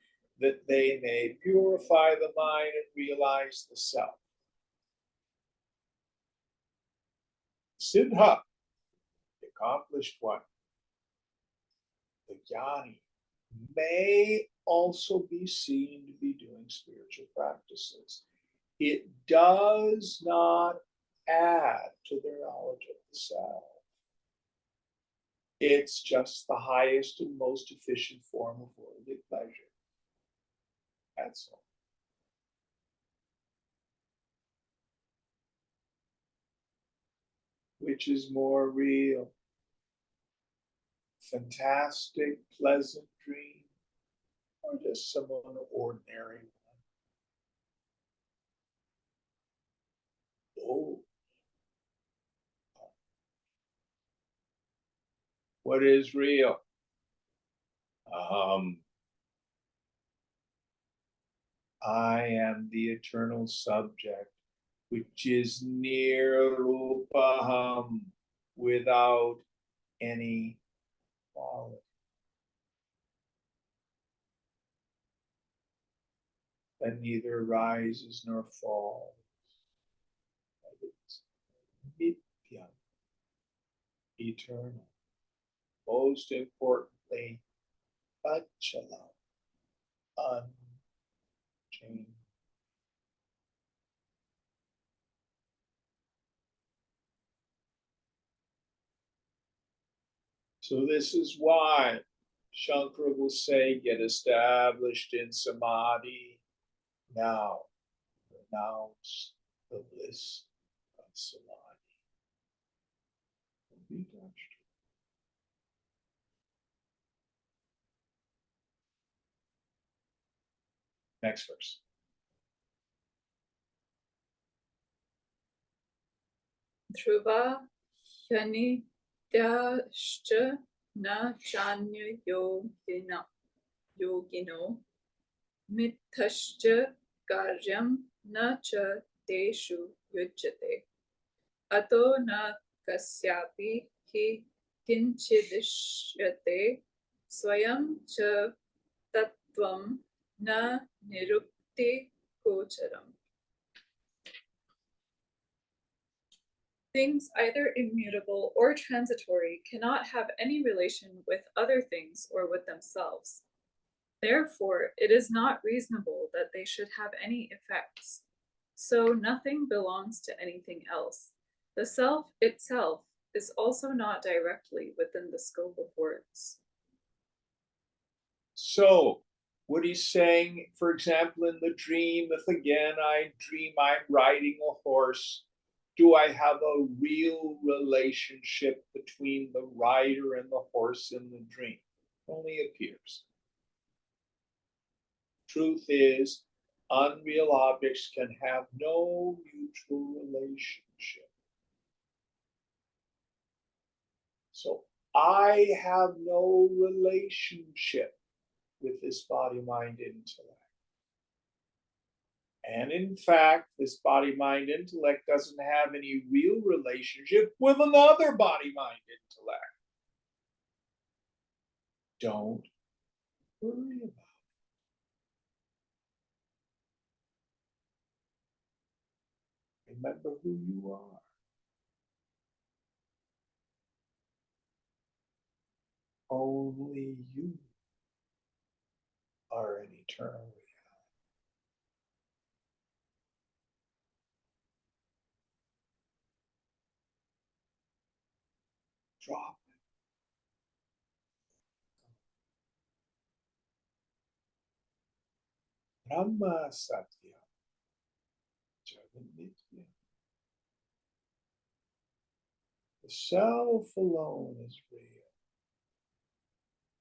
that they may purify the mind and realize the self. Siddha, the accomplished one, the jnani, may also be seen to be doing spiritual practices. It does not add to their knowledge of the self. It's just the highest and most efficient form of worldly pleasure. That's all. Which is more real? Fantastic, pleasant dream, or just some ordinary one? Oh. What is real? I am the eternal subject, which is nirupaham, without any quality. That neither rises nor falls. That is nitya, eternal. Most importantly, achala, unchanged. So this is why Shankara will say, get established in samadhi now. Renounce the bliss of samadhi. Be touched. Next verse. Dhruva Hyanidhyascha na chanya yogino mithascha karyam na cha teshu yujyate ato na kasyapi hi kinchidishyate swayam cha tattvam na nirukti gocharam. Things either immutable or transitory cannot have any relation with other things or with themselves. Therefore, it is not reasonable that they should have any effects. So nothing belongs to anything else. The self itself is also not directly within the scope of words. So, what he's saying, for example, in the dream, if again I dream I'm riding a horse, do I have a real relationship between the rider and the horse in the dream? It only appears. Truth is, unreal objects can have no mutual relationship. So I have no relationship with this body, mind, intellect. And in fact, this body, mind, intellect doesn't have any real relationship with another body, mind, intellect. Don't worry about it. Remember who you are. Only you are an eternal reality. Drop it. Brahma Satya. Jaganitya. The self alone is real.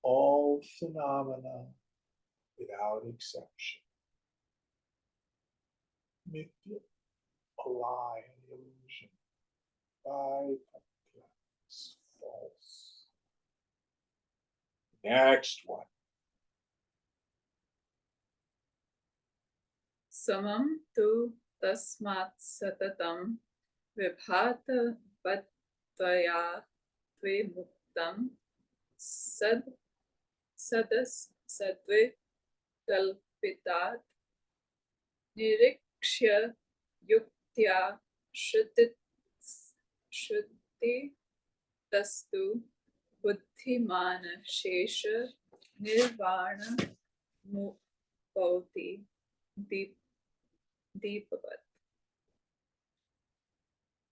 All phenomena without exception. Mithya, a lie, an illusion. Vaipatya, false. Next one. Samam tu tasmat satatam vibhata vatvaya tvimuktam sadas sadve kalpitat nirikshya yuktya shruti tastu buddhimana shesha nirvana mupauti deepavat.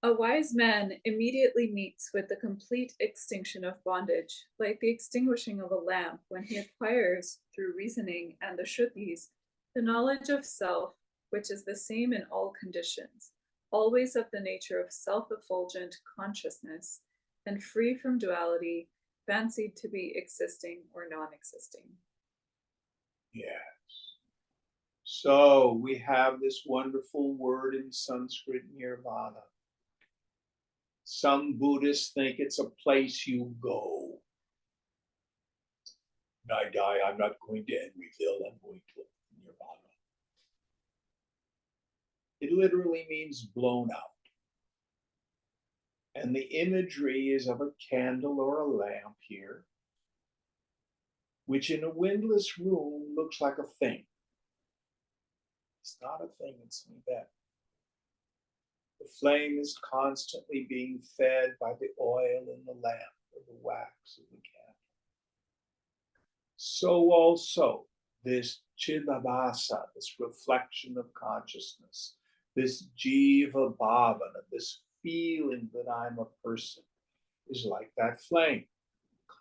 A wise man immediately meets with the complete extinction of bondage, like the extinguishing of a lamp when he acquires, through reasoning and the Shrutis, the knowledge of self, which is the same in all conditions, always of the nature of self-effulgent consciousness, and free from duality, fancied to be existing or non-existing. Yes. So we have this wonderful word in Sanskrit, nirvana. Some Buddhists think it's a place you go. When I die, I'm not going to Enryville, I'm going to nirvana. It literally means blown out. And the imagery is of a candle or a lamp here, which in a windless room looks like a thing. It's not a thing, it's an event. The flame is constantly being fed by the oil in the lamp or the wax of the candle. So also, this chidabhasa, this reflection of consciousness, this jiva bhavana, this feeling that I'm a person, is like that flame,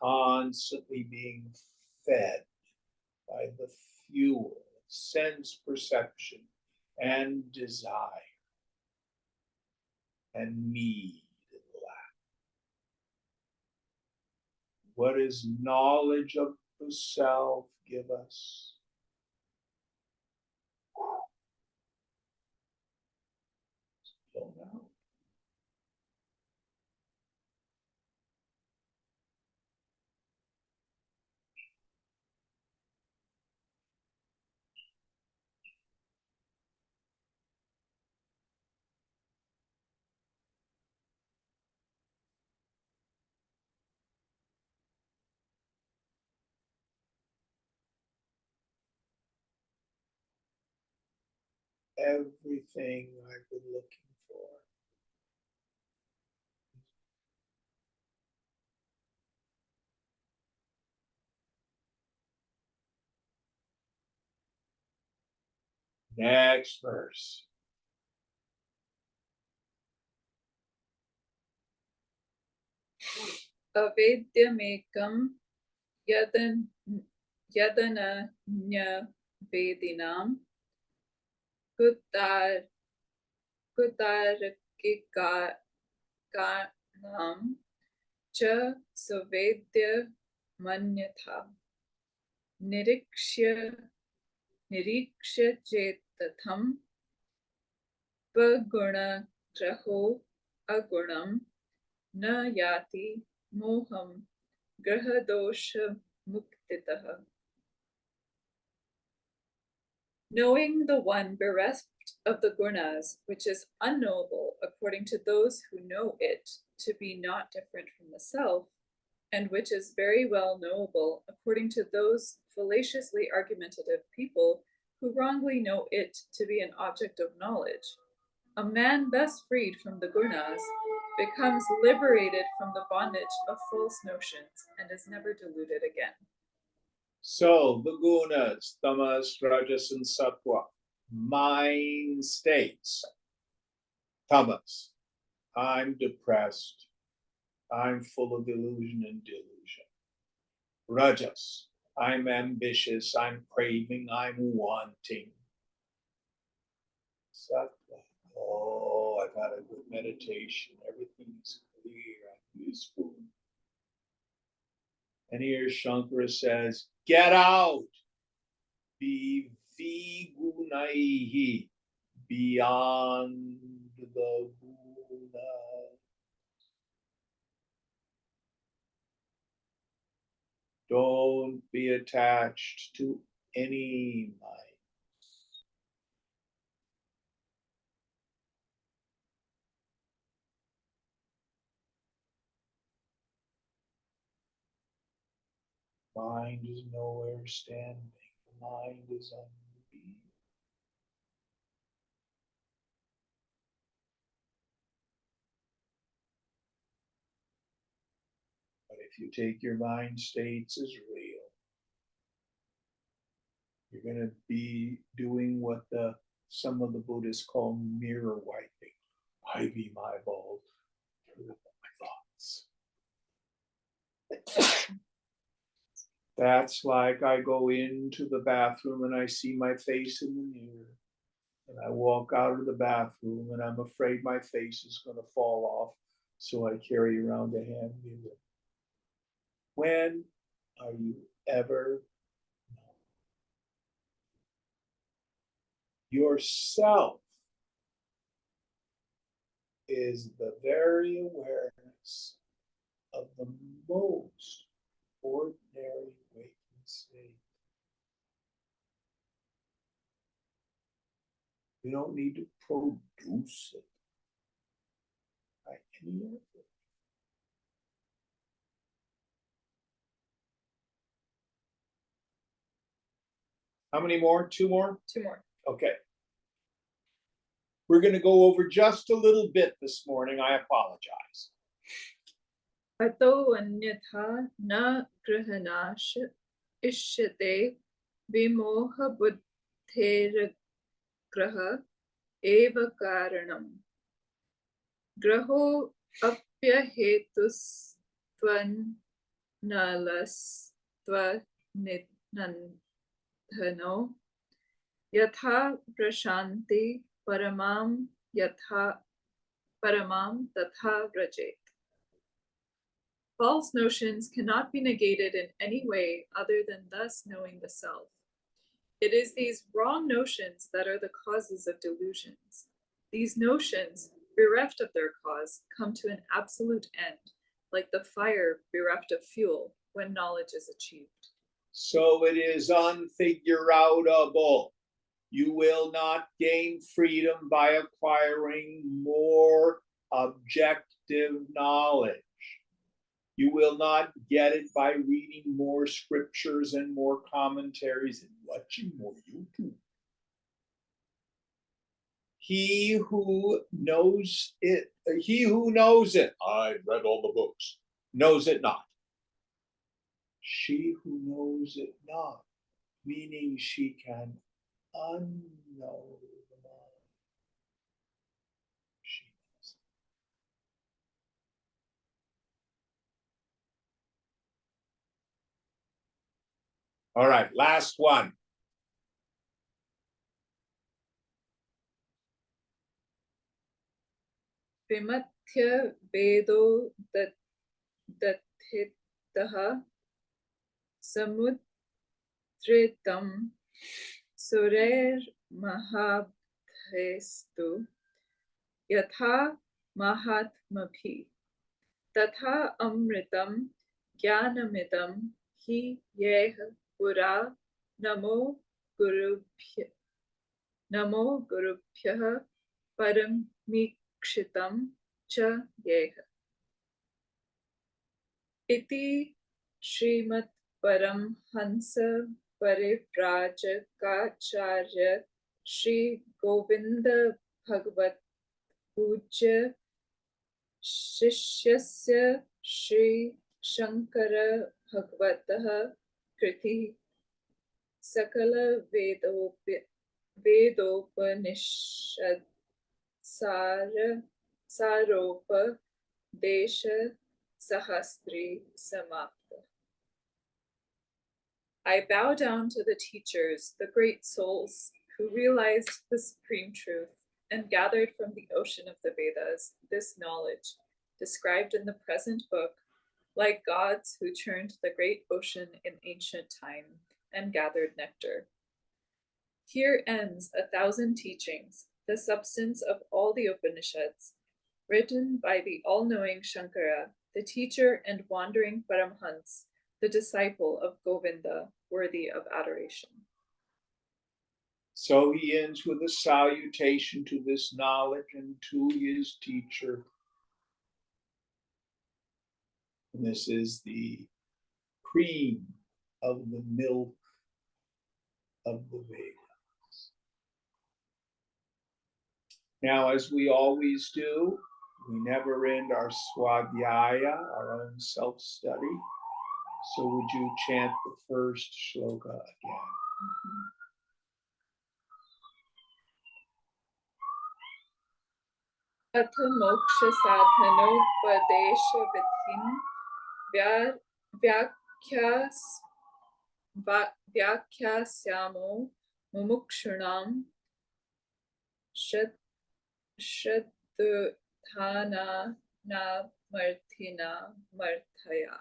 constantly being fed by the fuel of sense perception and desire and need and lack. What does knowledge of the self give us? Don't know. Everything I've been looking for. Next verse. Avedhyamekam yadananya vedinam kutarkikanam cha suvedya manyatha nirikshya chetatham paguna graho agunam na yati moham grahadosha muktitaha. Knowing the one bereft of the gunas, which is unknowable according to those who know it to be not different from the self, and which is very well knowable according to those fallaciously argumentative people who wrongly know it to be an object of knowledge. A man thus freed from the gunas becomes liberated from the bondage of false notions and is never deluded again. So the gunas, tamas, rajas, and sattva, mind states. Tamas, I'm depressed. I'm full of illusion and delusion. Rajas, I'm ambitious. I'm craving. I'm wanting. Sattva, oh, I've had a good meditation. Everything's clear and peaceful. And here Shankara says, get out. Be vigunaihi, beyond the guna. Don't be attached to any mind. Mind is nowhere standing. The mind is unbeing. But if you take your mind states as real, you're going to be doing what some of the Buddhists call mirror wiping. I be my eyeballs through my thoughts. That's like I go into the bathroom and I see my face in the mirror. And I walk out of the bathroom and I'm afraid my face is going to fall off. So I carry around a hand mirror. When are you ever Yourself is the very awareness of the most ordinary waking state. You don't need to produce it by any effort. How many more? Two more? Two more. Okay. We're going to go over just a little bit this morning. I apologize. Ato anyatha na grahanash ishyate vimoha buddhir graha eva karanam. Graho apyahetus tvan nalas tva nidhano yatha prashanti paramam yatha paramam tatha rajet. False notions cannot be negated in any way other than thus knowing the self. It is these wrong notions that are the causes of delusions. These notions, bereft of their cause, come to an absolute end, like the fire bereft of fuel when knowledge is achieved. So it is unfigureoutable. You will not gain freedom by acquiring more objective knowledge. You will not get it by reading more scriptures and more commentaries and watching more YouTube. He who knows it, I read all the books, knows it not. She who knows it not, meaning she can unknow the mind. She knows it. All right, last one. Vimathya vedo dathitaha samudritam surer mahabhestu yatha mahatmabhi tatha amritam jnanamidam hi yeh pura namo gurubhyah paramikshitam cha yeh. Iti Srimad Paramhansa Parivrajakacharya Shri Govinda Bhagavat Pujya Shishyasya Shri Shankara Bhagavatah Kriti Sakala Vedopanishad Saropa Desha Sahasri Samapta. I bow down to the teachers, the great souls, who realized the supreme truth and gathered from the ocean of the Vedas this knowledge, described in the present book, like gods who churned the great ocean in ancient time and gathered nectar. Here ends 1,000 teachings, the substance of all the Upanishads, written by the all-knowing Shankara, the teacher and wandering Paramhans, the disciple of Govinda, worthy of adoration. So he ends with a salutation to this knowledge and to his teacher. And this is the cream of the milk of the Vedas. Now, as we always do, we never end our swadhyaya, our own self-study. So would you chant the first shloka again? Atha moksha sadhanopadesha vidhim vyakyasyamo mumukshunam shadudhana marthina marthaya.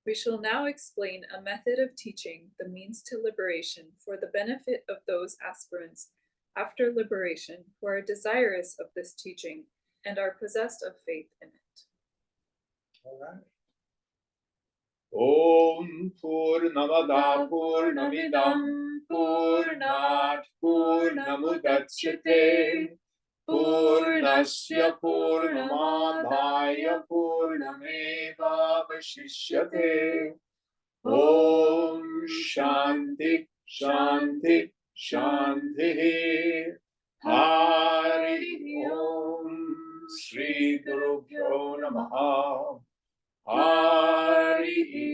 We shall now explain a method of teaching the means to liberation for the benefit of those aspirants after liberation who are desirous of this teaching and are possessed of faith in it. All right. Om Purnamada Purnamidam Purnat Purnamudachyate Purnasya Purnamadaya Purnameva Vashishyate. Om Shanti Shanti Shanti. Hari Om Sri Guru Namaha. Hari